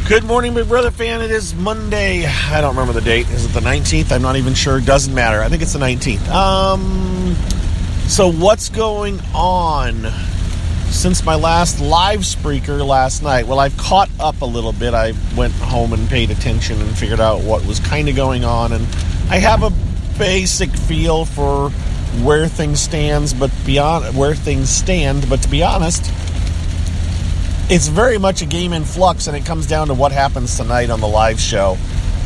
Good morning, Big Brother fan. It is Monday. I don't remember the date. Is it the 19th? I'm not even sure. Doesn't matter. I think it's the 19th. So what's going on since my last live Spreaker last night? Well, I've caught up a little bit. I went home and paid attention and figured out what was kind of going on, and I have a basic feel for where things stand. But to be honest, it's very much a game in flux, and it comes down to what happens tonight on the live show.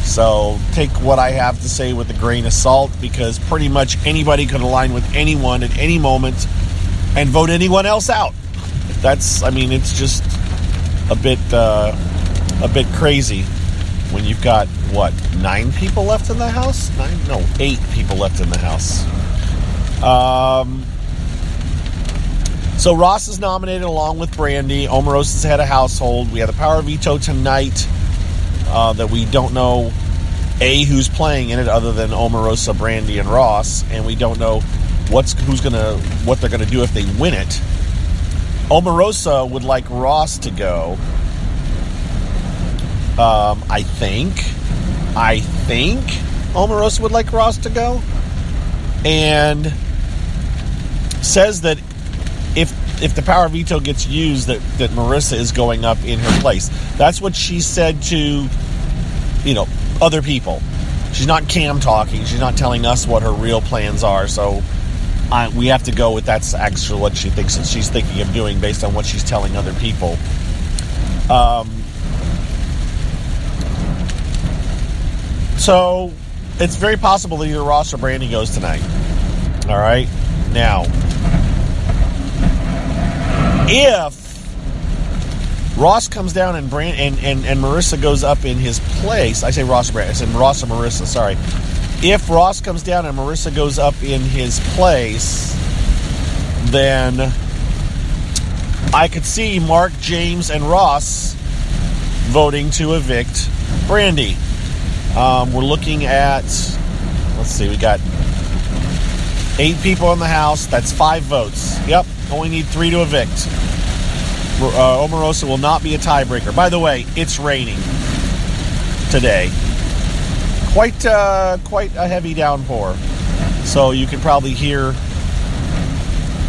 So take what I have to say with a grain of salt, because pretty much anybody could align with anyone at any moment and vote anyone else out. It's just a bit crazy when you've got, 9 people left in the house? 8 people left in the house. So Ross is nominated along with Brandy. Omarosa's head of household. We have the power veto tonight that we don't know, who's playing in it other than Omarosa, Brandy, and Ross, and we don't know what they're gonna do if they win it. Omarosa would like Ross to go. I think Omarosa would like Ross to go, and says that if the power veto gets used, that Marissa is going up in her place. That's what she said to, other people. She's not cam talking. She's not telling us what her real plans are. So we have to go with that's actually what she thinks that she's thinking of doing based on what she's telling other people. So it's very possible that either Ross or Brandy goes tonight. All right, now, if Ross comes down and Marissa goes up in his place, I say Ross or Brandy, I said Ross or Marissa, sorry. If Ross comes down and Marissa goes up in his place, then I could see Mark, James, and Ross voting to evict Brandy. We're looking at, let's see, we got 8 people in the house. That's 5 votes. Yep, only need 3 to evict. Omarosa will not be a tiebreaker. By the way, it's raining today. Quite a heavy downpour. So you can probably hear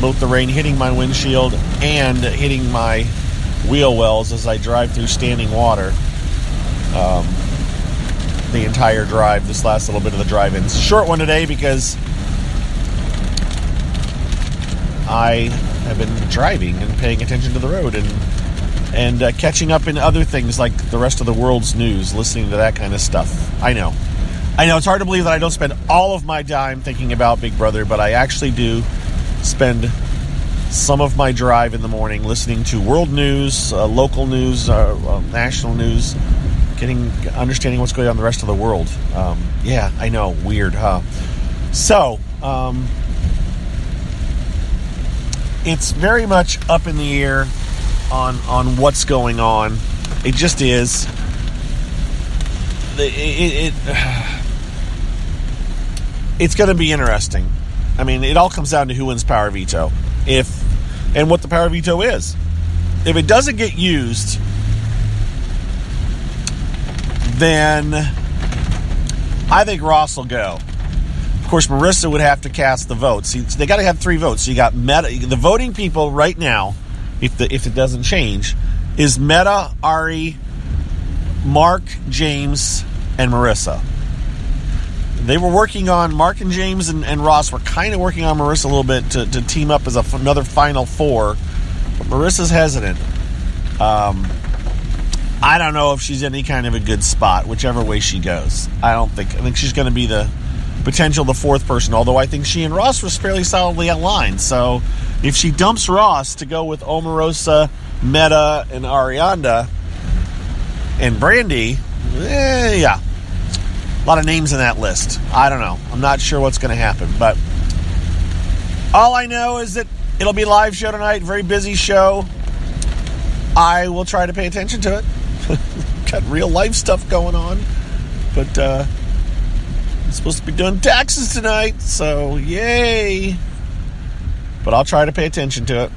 both the rain hitting my windshield and hitting my wheel wells as I drive through standing water. The entire drive, this last little bit of the drive-in. It's a short one today because I have been driving and paying attention to the road and catching up in other things like the rest of the world's news, listening to that kind of stuff. I know it's hard to believe that I don't spend all of my time thinking about Big Brother, but I actually do spend some of my drive in the morning listening to world news, local news, national news, understanding what's going on in the rest of the world. Yeah, I know, weird, huh? So, it's very much up in the air on what's going on. It just is. It's going to be interesting. I mean, it all comes down to who wins power veto, and what the power veto is. If it doesn't get used, then I think Ross will go. Of course, Marissa would have to cast the votes. See, they got to have 3 votes. So you got Meta. The voting people right now, if it doesn't change, is Meta, Ari, Mark, James, and Marissa. They were working on, Mark and James and Ross were kind of working on Marissa a little bit to team up as another final 4. But Marissa's hesitant. I don't know if she's in any kind of a good spot, whichever way she goes. I think she's going to be the 4th person, although I think she and Ross was fairly solidly aligned. So if she dumps Ross to go with Omarosa, Meta, and Arianda, and Brandy, yeah. A lot of names in that list. I don't know. I'm not sure what's going to happen, but all I know is that it'll be a live show tonight, very busy show. I will try to pay attention to it. Got real life stuff going on, but I'm supposed to be doing taxes tonight, so yay. But I'll try to pay attention to it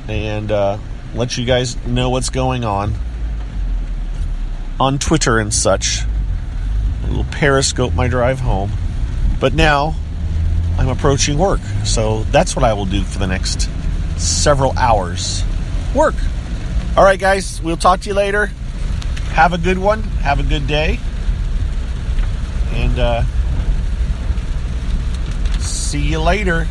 and let you guys know what's going on. on Twitter and such. A little periscope my drive home. But now I'm approaching work, so that's what I will do for the next several hours. Work. All right, guys, we'll talk to you later. Have a good one. Have a good day. And see you later.